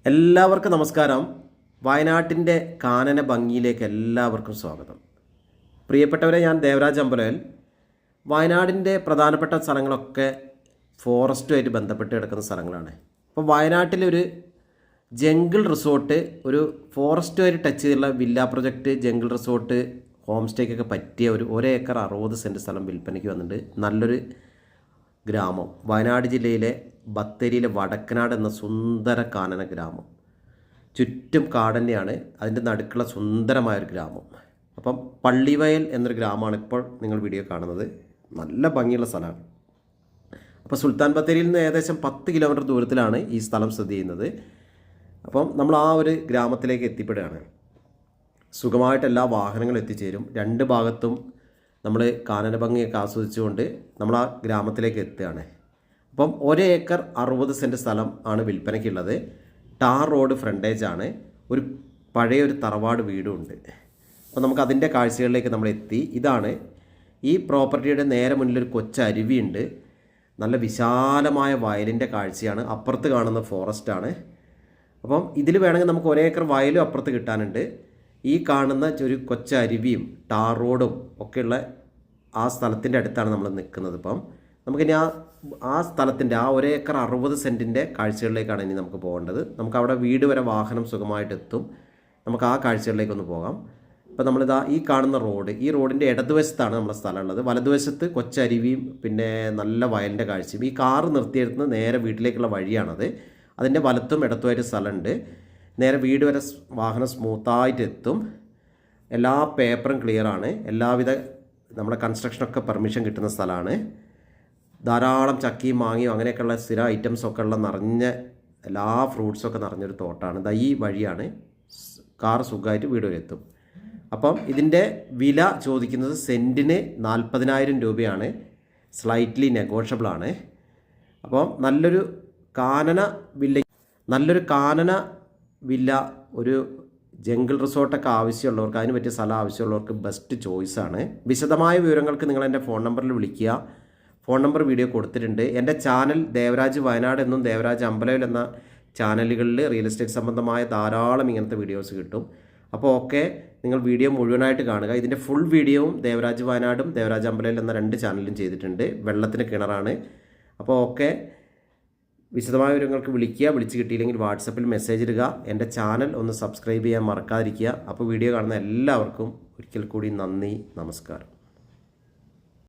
എല്ലാവർക്കും നമസ്കാരം. വയനാട്ടിൻ്റെ കാനന ഭംഗിയിലേക്ക് എല്ലാവർക്കും സ്വാഗതം. പ്രിയപ്പെട്ടവരെ, ഞാൻ ദേവരാജ് അമ്പലവയൽ. വയനാടിൻ്റെ പ്രധാനപ്പെട്ട സ്ഥലങ്ങളൊക്കെ ഫോറസ്റ്റുമായിട്ട് ബന്ധപ്പെട്ട് കിടക്കുന്ന സ്ഥലങ്ങളാണ്. അപ്പോൾ വയനാട്ടിലൊരു ജംഗിൾ റിസോർട്ട്, ഒരു ഫോറസ്റ്റുമായിട്ട് ടച്ച് ചെയ്തുള്ള villa project, jungle resort, home സ്റ്റേക്കൊക്കെ പറ്റിയ ഒരു 1 ഏക്കർ 60 സെൻറ്റ് സ്ഥലം വിൽപ്പനയ്ക്ക് വന്നിട്ടുണ്ട്. നല്ലൊരു ഗ്രാമം, വയനാട് ജില്ലയിലെ ബത്തേരിയിലെ വടക്കനാട് എന്ന സുന്ദര കാനന ഗ്രാമം. ചുറ്റും കാട് തന്നെയാണ്, അതിൻ്റെ നടുക്കുള്ള സുന്ദരമായൊരു ഗ്രാമം. അപ്പം പള്ളിവയൽ എന്നൊരു ഗ്രാമമാണ് ഇപ്പോൾ നിങ്ങൾ വീഡിയോ കാണുന്നത്. നല്ല ഭംഗിയുള്ള സ്ഥലമാണ്. അപ്പോൾ സുൽത്താൻ ബത്തേരിയിൽ നിന്ന് ഏകദേശം 10 കിലോമീറ്റർ ദൂരത്തിലാണ് ഈ സ്ഥലം സ്ഥിതി ചെയ്യുന്നത്. അപ്പം നമ്മൾ ആ ഒരു ഗ്രാമത്തിലേക്ക് എത്തിപ്പെടുകയാണ്. സുഖമായിട്ട് എല്ലാ വാഹനങ്ങളും എത്തിച്ചേരും. 2 ഭാഗത്തും നമ്മൾ കാനന ഭംഗിയൊക്കെ ആസ്വദിച്ചുകൊണ്ട് നമ്മൾ ആ ഗ്രാമത്തിലേക്ക് എത്തുകയാണ്. അപ്പം 1 ഏക്കർ 60 സെൻറ്റ് സ്ഥലം ആണ് വിൽപ്പനയ്ക്കുള്ളത്. Tar road ഫ്രണ്ടേജാണ്. ഒരു പഴയൊരു തറവാട് വീടുമുണ്ട്. അപ്പോൾ നമുക്ക് അതിൻ്റെ കാഴ്ചകളിലേക്ക് നമ്മൾ എത്തി. ഇതാണ് ഈ പ്രോപ്പർട്ടിയുടെ നേരെ മുന്നിലൊരു കൊച്ചരുവിയുണ്ട്. നല്ല വിശാലമായ വയലിൻ്റെ കാഴ്ചയാണ്. അപ്പുറത്ത് കാണുന്ന ഫോറസ്റ്റാണ്. അപ്പം ഇതിൽ വേണമെങ്കിൽ നമുക്ക് 1 ഏക്കർ വയലും അപ്പുറത്ത് കിട്ടാനുണ്ട്. ഈ കാണുന്ന ഒരു കൊച്ചരുവിയും ടാർ റോഡും ഒക്കെയുള്ള ആ സ്ഥലത്തിൻ്റെ അടുത്താണ് നമ്മൾ നിൽക്കുന്നത്. ഇപ്പം നമുക്കിനി ആ സ്ഥലത്തിൻ്റെ ആ 1 ഏക്കർ 60 സെൻറ്റിൻ്റെ കാഴ്ചകളിലേക്കാണ് ഇനി നമുക്ക് പോകേണ്ടത്. നമുക്ക് അവിടെ വീട് വരെ വാഹനം സുഖമായിട്ട് എത്തും. നമുക്ക് ആ കാഴ്ചകളിലേക്കൊന്ന് പോകാം. ഇപ്പോൾ നമ്മളിതാ ഈ കാണുന്ന റോഡ്, ഈ റോഡിൻ്റെ ഇടതുവശത്താണ് നമ്മുടെ സ്ഥലം ഉള്ളത്. വലതുവശത്ത് കൊച്ചരുവിയും പിന്നെ നല്ല വയലിൻ്റെ കാഴ്ചയും. ഈ കാറ് നിർത്തിയെടുത്ത് നേരെ വീട്ടിലേക്കുള്ള വഴിയാണത്. അതിൻ്റെ വലത്തും ഇടത്തുമായിട്ട് സ്ഥലമുണ്ട്. നേരെ വീട് വരെ വാഹനം സ്മൂത്തായിട്ട് എത്തും. എല്ലാ പേപ്പറും ക്ലിയറാണ്. എല്ലാവിധ നമ്മുടെ കൺസ്ട്രക്ഷനൊക്കെ പെർമിഷൻ കിട്ടുന്ന സ്ഥലമാണ്. ധാരാളം ചക്കയും മാങ്ങയും അങ്ങനെയൊക്കെയുള്ള സ്ഥിര ഐറ്റംസൊക്കെ ഉള്ള നിറഞ്ഞ എല്ലാ ഫ്രൂട്ട്സൊക്കെ നിറഞ്ഞൊരു തോട്ടമാണ്. ഈ വഴിയാണ്. കാർ സുഖമായിട്ട് വീട് വരെ എത്തും. അപ്പം ഇതിൻ്റെ വില ചോദിക്കുന്നത് സെൻറ്റിന് 40,000 രൂപയാണ്. സ്ലൈറ്റ്ലി നെഗോഷ്യബിളാണ്. അപ്പം നല്ലൊരു കാനന വില്ല, ഒരു ജംഗിൾ റിസോർട്ടൊക്കെ ആവശ്യമുള്ളവർക്ക്, അതിന് പറ്റിയ സ്ഥലം ആവശ്യമുള്ളവർക്ക് ബെസ്റ്റ് ചോയ്സാണ്. വിശദമായ വിവരങ്ങൾക്ക് നിങ്ങൾ എൻ്റെ ഫോൺ നമ്പറിൽ വിളിക്കുക. ഫോൺ നമ്പർ വീഡിയോ കൊടുത്തിട്ടുണ്ട്. എൻ്റെ ചാനൽ ദേവരാജ് വയനാട് എന്നും ദേവരാജ് അമ്പലവയൽ എന്ന ചാനലുകളിൽ റിയൽ എസ്റ്റേറ്റ് സംബന്ധമായ ധാരാളം ഇങ്ങനത്തെ വീഡിയോസ് കിട്ടും. അപ്പോൾ ഓക്കെ, നിങ്ങൾ വീഡിയോ മുഴുവനായിട്ട് കാണുക. ഇതിൻ്റെ ഫുൾ വീഡിയോയും ദേവരാജ് വയനാടും ദേവരാജ് അമ്പലവയൽ എന്ന 2 ചാനലും ചെയ്തിട്ടുണ്ട്. വെള്ളത്തിന് കിണറാണ്. അപ്പോൾ ഓക്കെ, വിശദമായ വിവരങ്ങൾക്ക് വിളിക്കുക. വിളിച്ച് കിട്ടിയില്ലെങ്കിൽ വാട്സപ്പിൽ മെസ്സേജ് ഇടുക. എൻ്റെ ചാനൽ ഒന്ന് സബ്സ്ക്രൈബ് ചെയ്യാൻ മറക്കാതിരിക്കുക. അപ്പോൾ വീഡിയോ കാണുന്ന എല്ലാവർക്കും ഒരിക്കൽ കൂടി നന്ദി, നമസ്കാരം.